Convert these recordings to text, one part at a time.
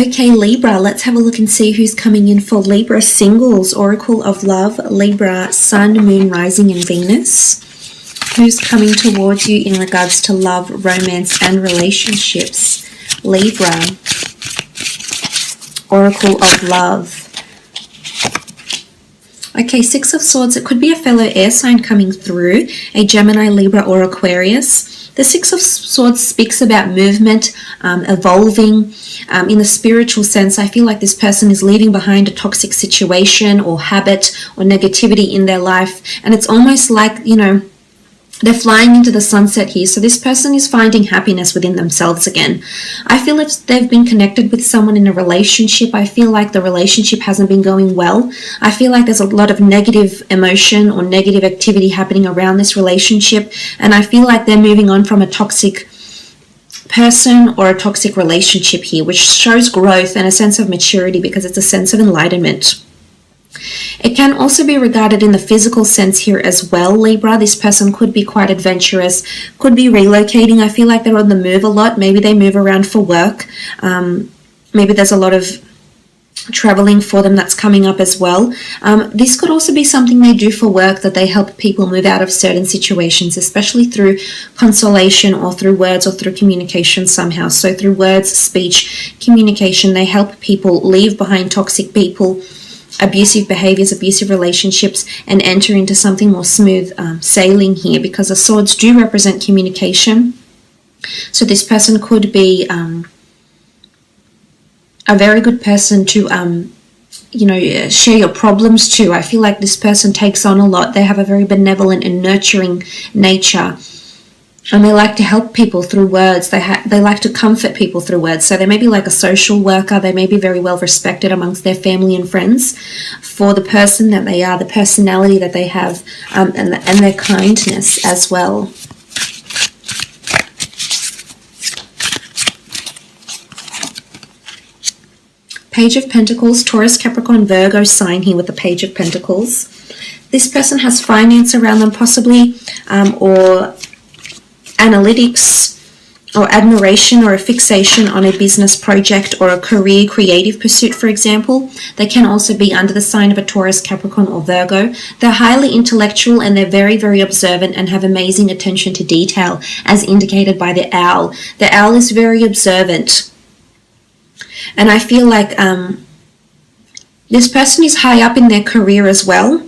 Okay, Libra, let's have a look and see who's coming in for Libra singles. Oracle of Love, Libra, Sun, Moon, Rising, and Venus. Who's coming towards you in regards to love, romance, and relationships? Libra, Oracle of Love. Okay, Six of Swords. It could be a fellow air sign coming through, a Gemini, Libra, or Aquarius. The Six of Swords speaks about movement, evolving. In the spiritual sense, I feel like this person is leaving behind a toxic situation or habit or negativity in their life. And it's almost like, you know, they're flying into the sunset here. So this person is finding happiness within themselves again. I feel if they've been connected with someone in a relationship, I feel like the relationship hasn't been going well. I feel like there's a lot of negative emotion or negative activity happening around this relationship. And I feel like they're moving on from a toxic person or a toxic relationship here, which shows growth and a sense of maturity because it's a sense of enlightenment. It can also be regarded in the physical sense here as well, Libra. This person could be quite adventurous, could be relocating. I feel like they're on the move a lot. Maybe they move around for work. Maybe there's a lot of traveling for them that's coming up as well. This could also be something they do for work, that they help people move out of certain situations, especially through consolation or through words or through communication somehow. So through words, speech, communication, they help people leave behind toxic people, abusive behaviors, abusive relationships, and enter into something more smooth sailing here, because the swords do represent communication. So this person could be a very good person to share your problems to. I feel like this person takes on a lot. They have a very benevolent and nurturing nature, and they like to help people through words. They like to comfort people through words. So they may be like a social worker. They may be very well respected amongst their family and friends for the person that they are, the personality that they have, and their kindness as well. Page of Pentacles, Taurus, Capricorn, Virgo sign here with the Page of Pentacles. This person has finance around them possibly, or analytics, or admiration, or a fixation on a business project or a career, creative pursuit, for example. They can also be under the sign of a Taurus, Capricorn, or Virgo. They're highly intellectual and they're very, very observant and have amazing attention to detail, as indicated by the owl. The owl is very observant. And I feel like this person is high up in their career as well.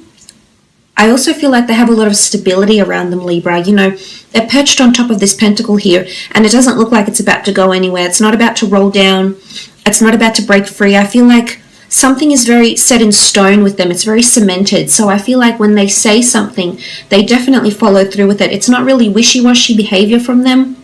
I also feel like they have a lot of stability around them, Libra. You know, they're perched on top of this pentacle here, and it doesn't look like it's about to go anywhere. It's not about to roll down. It's not about to break free. I feel like something is very set in stone with them. It's very cemented. So I feel like when they say something, they definitely follow through with it. It's not really wishy-washy behavior from them.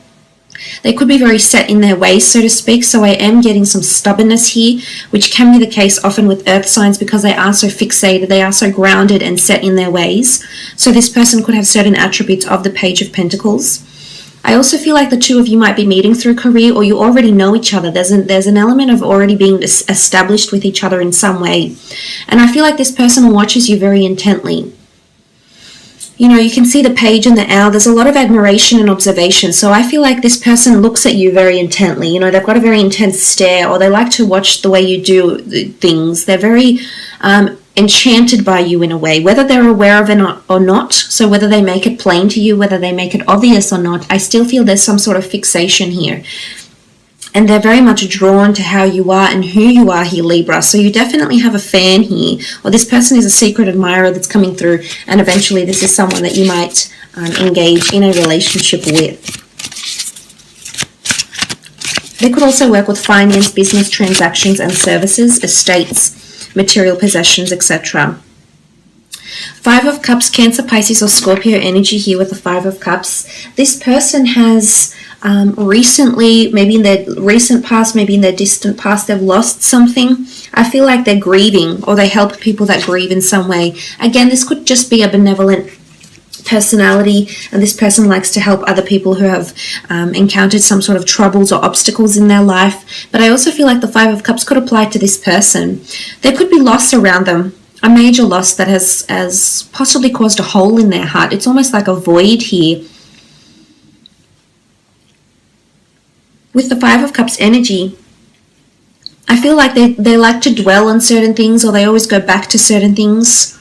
They could be very set in their ways, so to speak. So I am getting some stubbornness here, which can be the case often with earth signs because they are so fixated, they are so grounded and set in their ways. So this person could have certain attributes of the Page of Pentacles. I also feel like the two of you might be meeting through career, or you already know each other. There's an element of already being established with each other in some way. And I feel like this person watches you very intently. You know, you can see the page and the owl. There's a lot of admiration and observation. So I feel like this person looks at you very intently. You know, they've got a very intense stare, or they like to watch the way you do things. They're very enchanted by you in a way, whether they're aware of it or not. So whether they make it plain to you, whether they make it obvious or not, I still feel there's some sort of fixation here. And they're very much drawn to how you are and who you are here, Libra. So you definitely have a fan here, or this person is a secret admirer that's coming through, and eventually this is someone that you might engage in a relationship with. They could also work with finance, business transactions and services, estates, material possessions, etc. Five of Cups, Cancer, Pisces or Scorpio energy here with the Five of Cups. This person has recently, maybe in their recent past, maybe in their distant past, they've lost something. I feel like they're grieving, or they help people that grieve in some way. Again, this could just be a benevolent personality, and this person likes to help other people who have encountered some sort of troubles or obstacles in their life. But I also feel like the Five of Cups could apply to this person. There could be loss around them, a major loss that has possibly caused a hole in their heart. It's almost like a void here. With the Five of Cups energy, I feel like they like to dwell on certain things, or they always go back to certain things.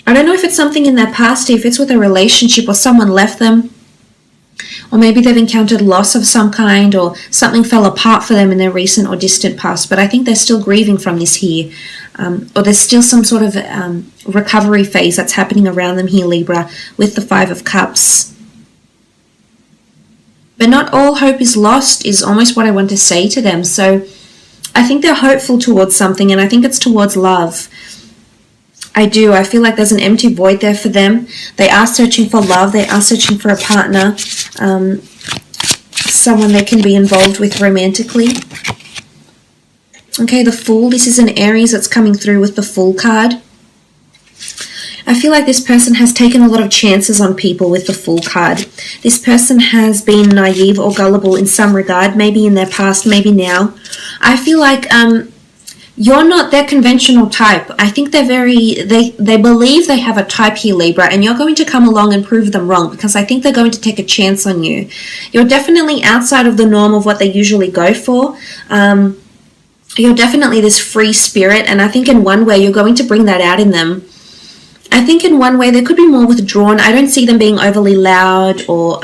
I don't know if it's something in their past, if it's with a relationship or someone left them, or maybe they've encountered loss of some kind, or something fell apart for them in their recent or distant past, but I think they're still grieving from this here. Or there's still some sort of recovery phase that's happening around them here, Libra, with the Five of Cups. But not all hope is lost is almost what I want to say to them. So I think they're hopeful towards something, and I think it's towards love. I do. I feel like there's an empty void there for them. They are searching for love. They are searching for a partner, someone they can be involved with romantically. Okay, the Fool. This is an Aries that's coming through with the Fool card. I feel like this person has taken a lot of chances on people with the Fool card. This person has been naive or gullible in some regard, maybe in their past, maybe now. I feel like you're not their conventional type. I think they're they believe they have a type here, Libra, and you're going to come along and prove them wrong, because I think they're going to take a chance on you. You're definitely outside of the norm of what they usually go for. You're definitely this free spirit, and I think in one way you're going to bring that out in them. I think in one way they could be more withdrawn. I don't see them being overly loud or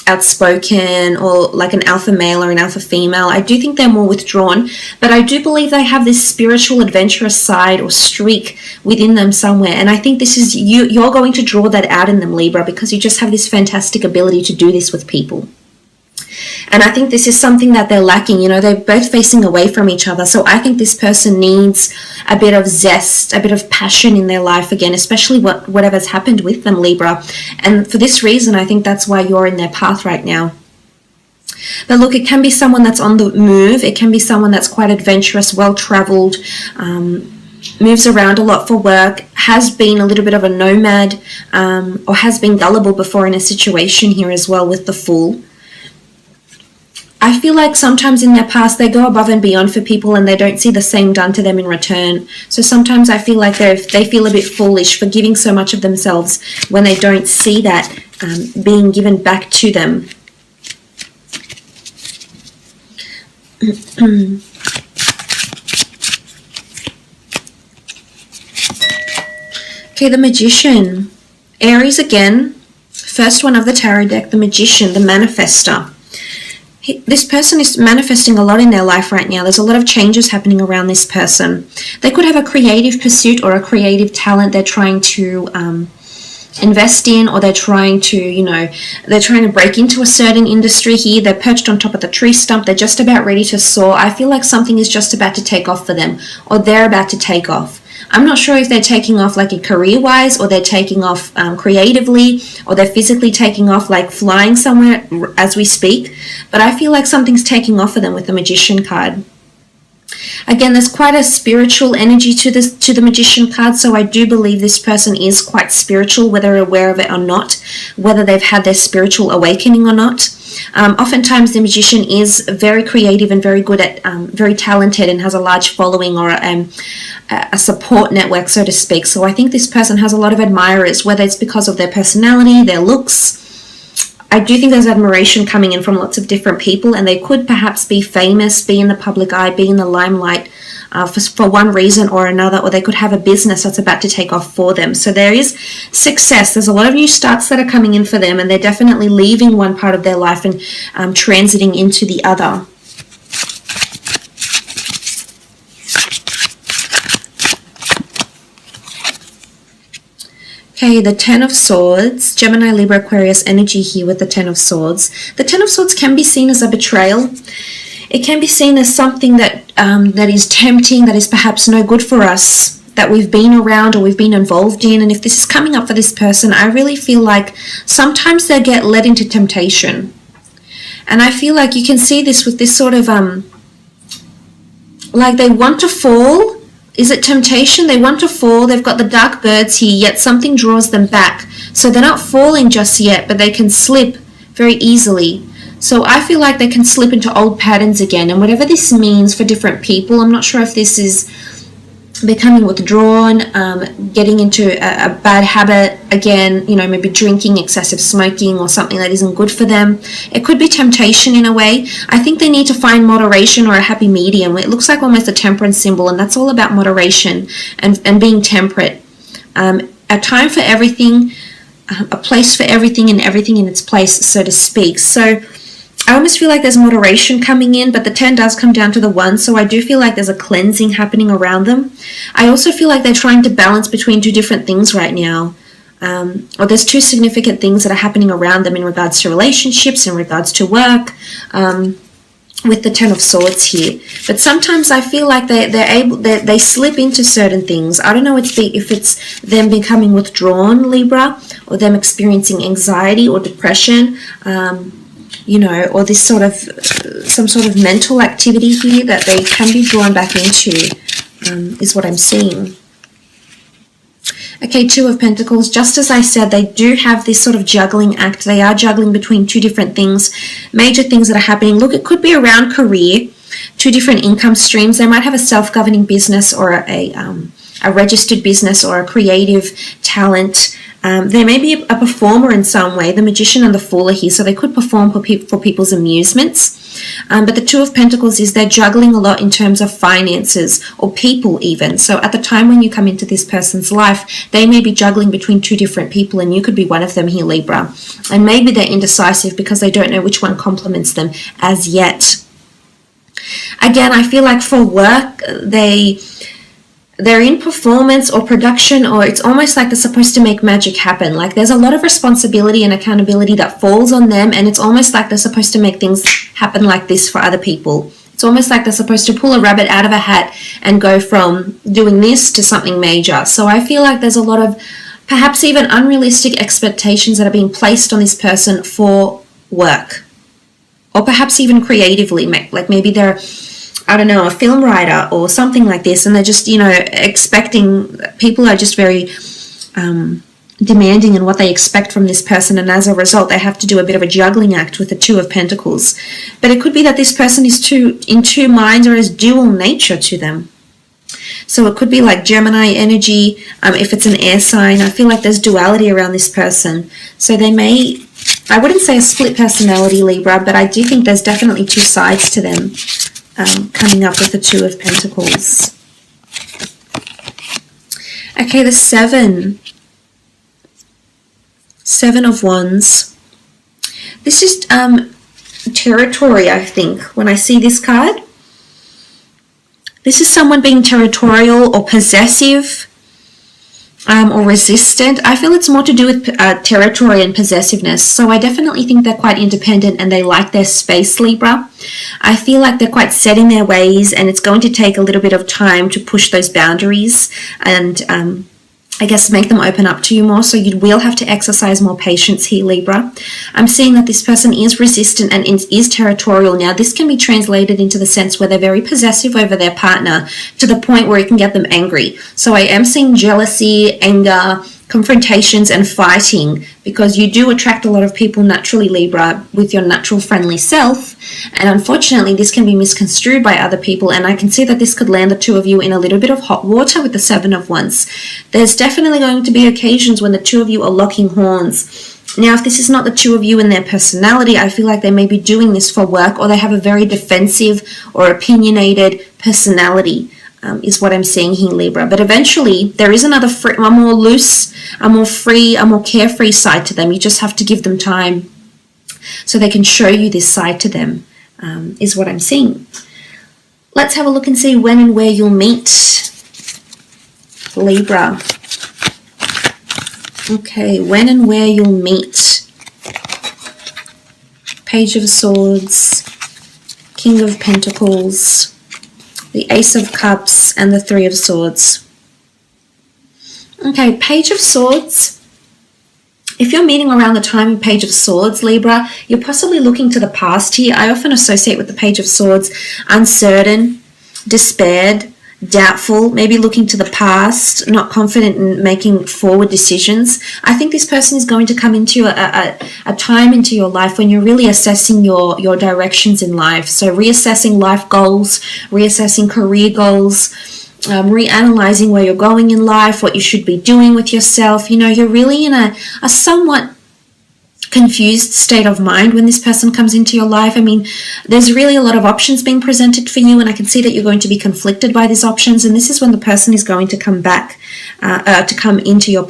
outspoken, or like an alpha male or an alpha female. I do think they're more withdrawn, but I do believe they have this spiritual adventurous side or streak within them somewhere, and I think this is you're going to draw that out in them, Libra, because you just have this fantastic ability to do this with people. And I think this is something that they're lacking. You know, they're both facing away from each other. So I think this person needs a bit of zest, a bit of passion in their life again, especially whatever's happened with them, Libra. And for this reason, I think that's why you're in their path right now. But look, it can be someone that's on the move. It can be someone that's quite adventurous, well-traveled, moves around a lot for work, has been a little bit of a nomad, or has been gullible before in a situation here as well with the Fool. I feel like sometimes in their past they go above and beyond for people and they don't see the same done to them in return. So sometimes I feel like they feel a bit foolish for giving so much of themselves when they don't see that being given back to them. Okay, the Magician. Aries again. First one of the tarot deck, the Magician, the manifester. This person is manifesting a lot in their life right now. There's a lot of changes happening around this person. They could have a creative pursuit or a creative talent they're trying to invest in, or they're trying to, they're trying to break into a certain industry here. They're perched on top of the tree stump. They're just about ready to soar. I feel like something is just about to take off for them, or they're about to take off. I'm not sure if they're taking off like career-wise, or they're taking off creatively, or they're physically taking off like flying somewhere as we speak. But I feel like something's taking off for them with the Magician card. Again, there's quite a spiritual energy to the Magician card, so I do believe this person is quite spiritual, whether aware of it or not, whether they've had their spiritual awakening or not. Oftentimes the Magician is very creative and very good at, very talented, and has a large following or a support network, so to speak. So I think this person has a lot of admirers, whether it's because of their personality, their looks. I do think there's admiration coming in from lots of different people, and they could perhaps be famous, be in the public eye, be in the limelight for one reason or another, or they could have a business that's about to take off for them. So there is success. There's a lot of new starts that are coming in for them, and they're definitely leaving one part of their life and transiting into the other. Okay, the Ten of Swords, Gemini, Libra, Aquarius energy here with the Ten of Swords. The Ten of Swords can be seen as a betrayal. It can be seen as something that that is tempting, that is perhaps no good for us, that we've been around or we've been involved in. And if this is coming up for this person, I really feel like sometimes they get led into temptation. And I feel like you can see this with this sort of, like they want to fall. Is it temptation? They want to fall. They've got the dark birds here, yet something draws them back. So they're not falling just yet, but they can slip very easily. So I feel like they can slip into old patterns again. And whatever this means for different people, I'm not sure if this is becoming withdrawn, getting into a bad habit again, you know, maybe drinking, excessive smoking, or something that isn't good for them. It could be temptation in a way. I think they need to find moderation or a happy medium. It looks like almost a temperance symbol, and that's all about moderation and being temperate. A time for everything, a place for everything, and everything in its place, so to speak. So I almost feel like there's moderation coming in, but the 10 does come down to the 1, so I do feel like there's a cleansing happening around them. I also feel like they're trying to balance between two different things right now, or there's two significant things that are happening around them in regards to relationships, in regards to work, with the 10 of Swords here. But sometimes I feel like they slip into certain things. I don't know if it's them becoming withdrawn, Libra, or them experiencing anxiety or depression, you know, or this sort of some sort of mental activity here that they can be drawn back into, is what I'm seeing. Okay, 2 of Pentacles. Just as I said, they do have this sort of juggling act. They are juggling between two different things, major things that are happening. Look, it could be around career, two different income streams. They might have a self-governing business or a registered business or a creative talent. They may be a performer in some way. The Magician and the Fool are here, so they could perform for people's amusements. But the 2 of Pentacles is they're juggling a lot in terms of finances or people even. So at the time when you come into this person's life, they may be juggling between two different people, and you could be one of them here, Libra. And maybe they're indecisive because they don't know which one complements them as yet. Again, I feel like for work, they're in performance or production, or it's almost like they're supposed to make magic happen. Like there's a lot of responsibility and accountability that falls on them, and it's almost like they're supposed to make things happen like this for other people. It's almost like they're supposed to pull a rabbit out of a hat and go from doing this to something major. So I feel like there's a lot of perhaps even unrealistic expectations that are being placed on this person for work, or perhaps even creatively. Like maybe they're, I don't know, a film writer or something like this, and they're just, you know, expecting, people are just very demanding in what they expect from this person, and as a result they have to do a bit of a juggling act with the 2 of Pentacles. But it could be that this person is in two minds, or has dual nature to them. So it could be like Gemini energy, if it's an air sign. I feel like there's duality around this person. So they may, I wouldn't say a split personality, Libra, but I do think there's definitely two sides to them. Coming up with the 2 of Pentacles. Okay, the 7 of Wands. This is territory, I think, when I see this card. This is someone being territorial or possessive, or resistant. I feel it's more to do with territory and possessiveness. So I definitely think they're quite independent and they like their space, Libra. I feel like they're quite set in their ways, and it's going to take a little bit of time to push those boundaries and I guess make them open up to you more. So you will have to exercise more patience here, Libra. I'm seeing that this person is resistant and is territorial. Now this can be translated into the sense where they're very possessive over their partner to the point where it can get them angry. So I am seeing jealousy, anger, confrontations and fighting, because you do attract a lot of people naturally, Libra, with your natural friendly self, and unfortunately this can be misconstrued by other people, and I can see that this could land the 2 of you in a little bit of hot water with the 7 of Wands. There's definitely going to be occasions when the 2 of you are locking horns. Now, if this is not the 2 of you in their personality, I feel like they may be doing this for work, or they have a very defensive or opinionated personality. Is what I'm seeing here, Libra. But eventually there is another a more loose, a more free, a more carefree side to them. You just have to give them time so they can show you this side to them, is what I'm seeing. Let's have a look and see when and where you'll meet, Libra. Okay, when and where you'll meet. Page of Swords, King of Pentacles, the Ace of Cups, and the 3 of Swords. Okay, Page of Swords. If you're meeting around the time of Page of Swords, Libra, you're possibly looking to the past here. I often associate with the Page of Swords uncertain, despaired, doubtful, maybe looking to the past, not confident in making forward decisions. I think this person is going to come into a time into your life when you're really assessing your directions in life. So reassessing life goals, reassessing career goals, reanalyzing where you're going in life, what you should be doing with yourself. You know, you're really in a somewhat confused state of mind when this person comes into your life. I mean, there's really a lot of options being presented for you, and I can see that you're going to be conflicted by these options, and this is when the person is going to come back, to come into your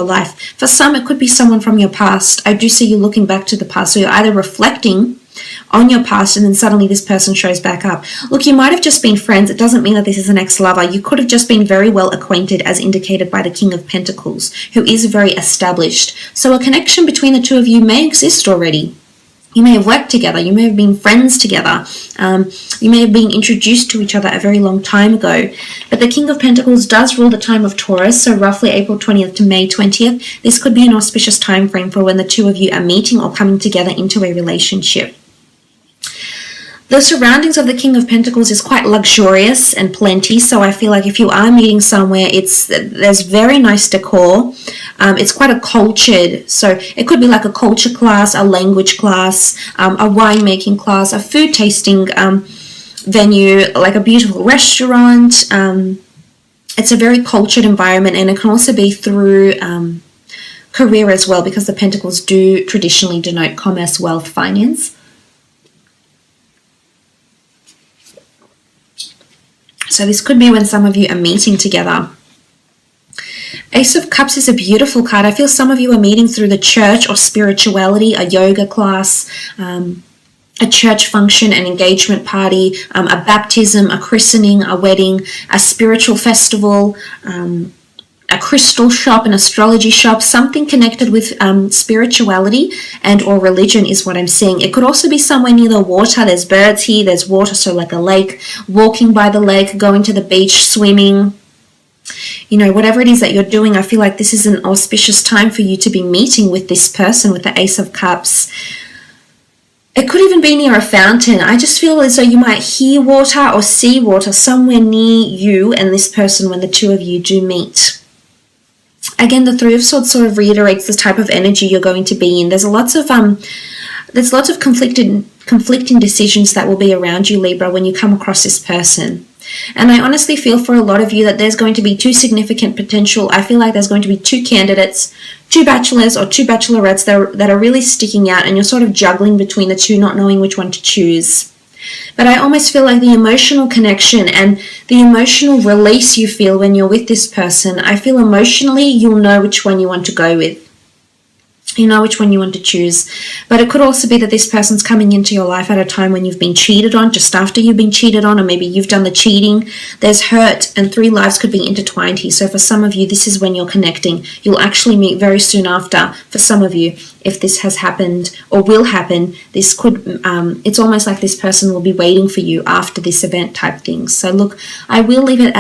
life. For some, it could be someone from your past. I do see you looking back to the past, so you're either reflecting on your past and then suddenly this person shows back up. Look, you might have just been friends. It doesn't mean that this is an ex-lover. You could have just been very well acquainted, as indicated by the King of Pentacles, who is very established. So a connection between the two of you may exist already. You may have worked together. You may have been friends together. You may have been introduced to each other a very long time ago. But the King of Pentacles does rule the time of Taurus, so roughly April 20th to May 20th. This could be an auspicious time frame for when the two of you are meeting or coming together into a relationship. The surroundings of the King of Pentacles is quite luxurious and plenty, so I feel like if you are meeting somewhere, there's very nice decor. It's quite a cultured, so it could be like a culture class, a language class, a winemaking class, a food tasting venue, like a beautiful restaurant. It's a very cultured environment, and it can also be through career as well, because the Pentacles do traditionally denote commerce, wealth, finance. So this could be when some of you are meeting together. Ace of Cups is a beautiful card. I feel some of you are meeting through the church or spirituality, a yoga class, a church function, an engagement party, a baptism, a christening, a wedding, a spiritual festival, a crystal shop, an astrology shop, something connected with spirituality and or religion is what I'm seeing. It could also be somewhere near the water. There's birds here, there's water, so like a lake, walking by the lake, going to the beach, swimming. You know, whatever it is that you're doing, I feel like this is an auspicious time for you to be meeting with this person with the Ace of Cups. It could even be near a fountain. I just feel as though you might hear water or see water somewhere near you and this person when the two of you do meet. Again, the Three of Swords sort of reiterates the type of energy you're going to be in. There's lots of conflicting decisions that will be around you, Libra, when you come across this person. And I honestly feel for a lot of you that there's going to be two significant potential. I feel like there's going to be two candidates, two bachelors or two bachelorettes that are really sticking out, and you're sort of juggling between the two, not knowing which one to choose. But I almost feel like the emotional connection and the emotional release you feel when you're with this person, I feel emotionally you'll know which one you want to go with. You know which one you want to choose. But it could also be that this person's coming into your life at a time when you've been cheated on, just after you've been cheated on, or maybe you've done the cheating. There's hurt, and three lives could be intertwined here. So for some of you, this is when you're connecting. You'll actually meet very soon after. For some of you, if this has happened or will happen, this could, it's almost like this person will be waiting for you after this event type thing. So look, I will leave it at